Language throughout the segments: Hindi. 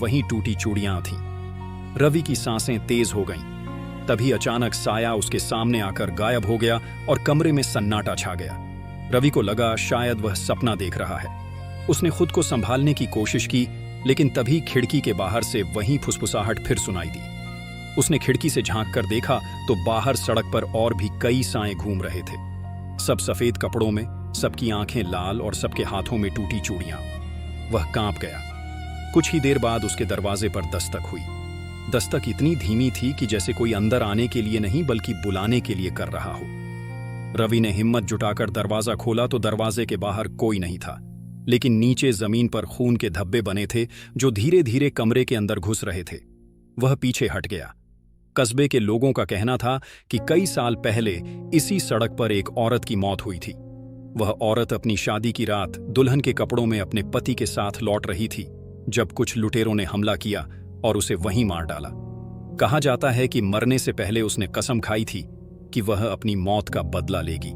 वहीं टूटी चूड़ियां थीं। रवि की सांसें तेज हो गईं। तभी अचानक साया उसके सामने आकर गायब हो गया और कमरे में सन्नाटा छा गया। रवि को लगा शायद वह सपना देख रहा है। उसने खुद को संभालने की कोशिश की, लेकिन तभी खिड़की के बाहर से वही फुसफुसाहट फिर सुनाई दी। उसने खिड़की से झांक कर देखा तो बाहर सड़क पर और भी कई साएं घूम रहे थे। सब सफेद कपड़ों में, सबकी आंखें लाल और सबके हाथों में टूटी चूड़ियां। वह कांप गया। कुछ ही देर बाद उसके दरवाजे पर दस्तक हुई। दस्तक इतनी धीमी थी कि जैसे कोई अंदर आने के लिए नहीं बल्कि बुलाने के लिए कर रहा हो। रवि ने हिम्मत जुटाकर दरवाजा खोला तो दरवाजे के बाहर कोई नहीं था, लेकिन नीचे जमीन पर खून के धब्बे बने थे जो धीरे धीरे कमरे के अंदर घुस रहे थे। वह पीछे हट गया। कस्बे के लोगों का कहना था कि कई साल पहले इसी सड़क पर एक औरत की मौत हुई थी। वह औरत अपनी शादी की रात दुल्हन के कपड़ों में अपने पति के साथ लौट रही थी जब कुछ लुटेरों ने हमला किया और उसे वहीं मार डाला। कहा जाता है कि मरने से पहले उसने कसम खाई थी कि वह अपनी मौत का बदला लेगी।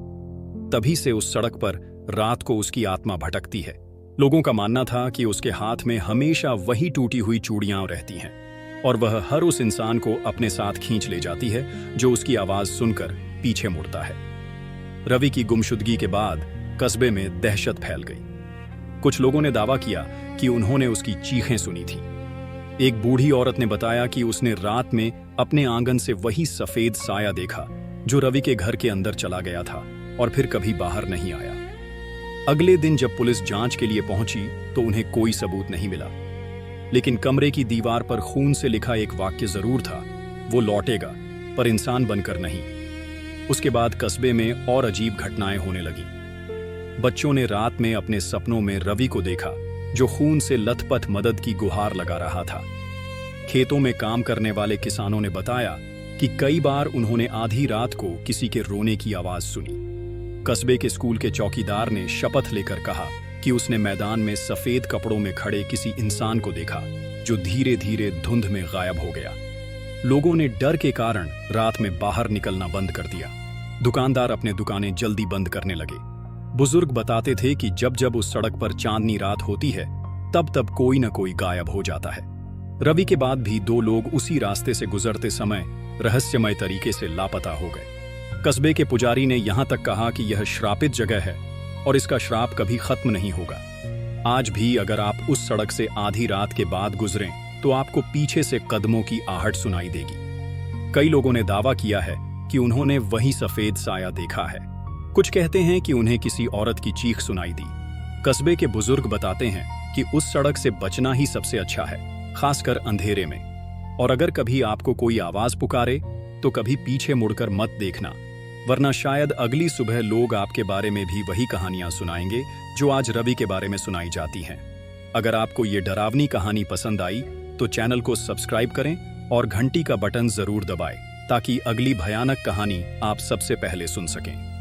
तभी से उस सड़क पर रात को उसकी आत्मा भटकती है। लोगों का मानना था कि उसके हाथ में हमेशा वही टूटी हुई चूड़ियां रहती हैं और वह हर उस इंसान को अपने साथ खींच ले जाती है जो उसकी आवाज सुनकर पीछे मुड़ता है। रवि की गुमशुदगी के बाद कस्बे में दहशत फैल गई। कुछ लोगों ने दावा किया कि उन्होंने उसकी चीखें सुनी थी। एक बूढ़ी औरत ने बताया कि उसने रात में अपने आंगन से वही सफेद साया देखा जो रवि के घर के अंदर चला गया था और फिर कभी बाहर नहीं आया। अगले दिन जब पुलिस जांच के लिए पहुंची तो उन्हें कोई सबूत नहीं मिला, लेकिन कमरे की दीवार पर खून से लिखा एक वाक्य जरूर था, वो लौटेगा पर इंसान बनकर नहीं। उसके बाद कस्बे में और अजीब घटनाएं होने लगी। बच्चों ने रात में अपने सपनों में रवि को देखा जो खून से लथपथ मदद की गुहार लगा रहा था। खेतों में काम करने वाले किसानों ने बताया कि कई बार उन्होंने आधी रात को किसी के रोने की आवाज सुनी। कस्बे के स्कूल के चौकीदार ने शपथ लेकर कहा कि उसने मैदान में सफेद कपड़ों में खड़े किसी इंसान को देखा जो धीरे धीरे धुंध में गायब हो गया। लोगों ने डर के कारण रात में बाहर निकलना बंद कर दिया। दुकानदार अपने दुकानें जल्दी बंद करने लगे। बुजुर्ग बताते थे कि जब जब उस सड़क पर चांदनी रात होती है तब तब कोई न कोई गायब हो जाता है। रवि के बाद भी 2 लोग उसी रास्ते से गुजरते समय रहस्यमय तरीके से लापता हो गए। कस्बे के पुजारी ने यहां तक कहा कि यह श्रापित जगह है और इसका श्राप कभी खत्म नहीं होगा। आज भी अगर आप उस सड़क से आधी रात के बाद गुजरें तो आपको पीछे से कदमों की आहट सुनाई देगी। कई लोगों ने दावा किया है कि उन्होंने वही सफेद साया देखा है। कुछ कहते हैं कि उन्हें किसी औरत की चीख सुनाई दी। कस्बे के बुजुर्ग बताते हैं कि उस सड़क से बचना ही सबसे अच्छा है, खासकर अंधेरे में। और अगर कभी आपको कोई आवाज पुकारे तो कभी पीछे मुड़कर मत देखना, वरना शायद अगली सुबह लोग आपके बारे में भी वही कहानियां सुनाएंगे जो आज रवि के बारे में सुनाई जाती हैं। अगर आपको ये डरावनी कहानी पसंद आई तो चैनल को सब्सक्राइब करें और घंटी का बटन जरूर दबाएं ताकि अगली भयानक कहानी आप सबसे पहले सुन सकें।